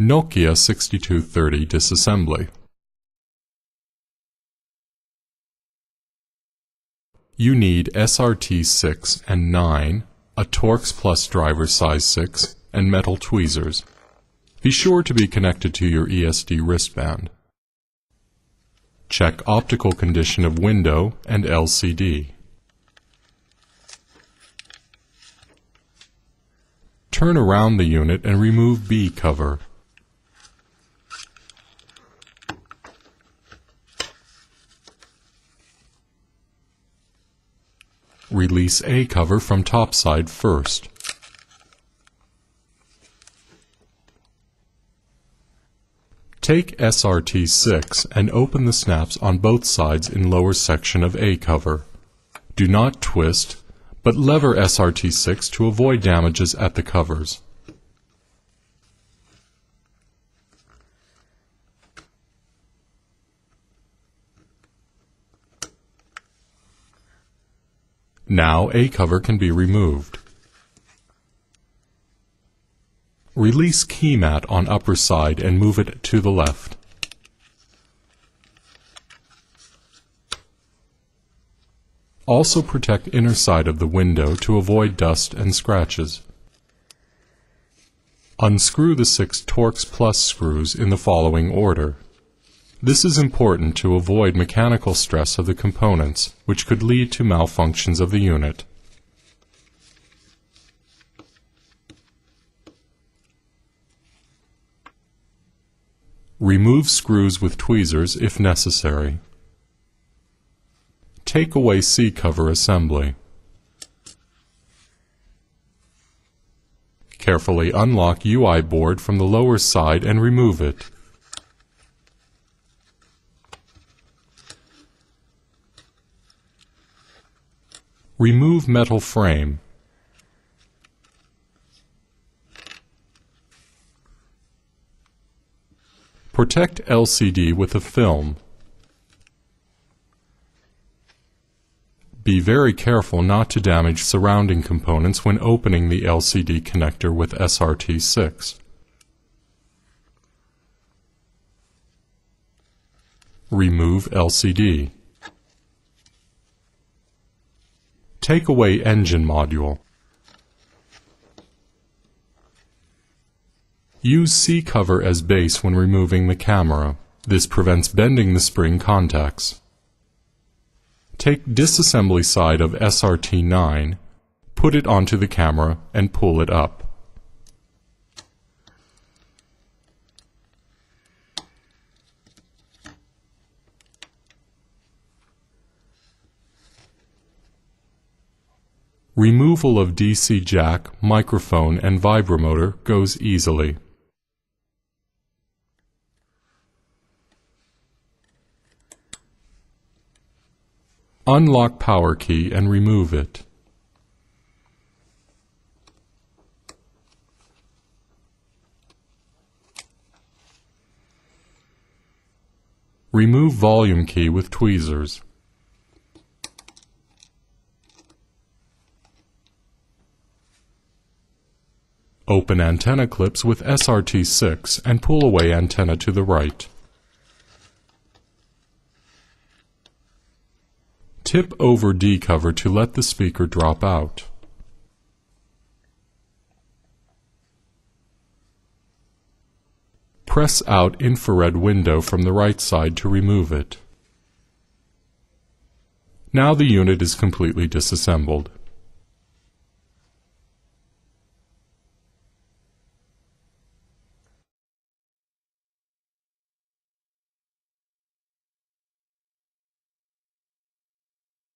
Nokia 6230 disassembly. You need SRT 6 and 9, a Torx Plus driver size 6, and metal tweezers. Be sure to be connected to your ESD wristband. Check optical condition of window and LCD. Turn around the unit and remove B cover. Release A cover from top side first. Take SRT 6 and open the snaps on both sides in lower section of A cover. Do not twist, but lever SRT 6 to avoid damages at the covers. Now A cover can be removed. Release key mat on upper side and move it to the left. Also protect inner side of the window to avoid dust and scratches. Unscrew the 6 Torx Plus screws in the following order. This is important to avoid mechanical stress of the components, which could lead to malfunctions of the unit. Remove screws with tweezers if necessary. Take away C cover assembly. Carefully unlock UI board from the lower side and remove it. Remove metal frame. Protect LCD with a film. Be very careful not to damage surrounding components when opening the LCD connector with SRT 6. Remove LCD. Take away engine module. Use C cover as base when removing the camera. This prevents bending the spring contacts. Take disassembly side of SRT 9, put it onto the camera and pull it up. Removal of DC jack, microphone, and vibromotor goes easily. Unlock power key and remove it. Remove volume key with tweezers. Open antenna clips with SRT 6 and pull away antenna to the right. Tip over D cover to let the speaker drop out. Press out infrared window from the right side to remove it. Now the unit is completely disassembled.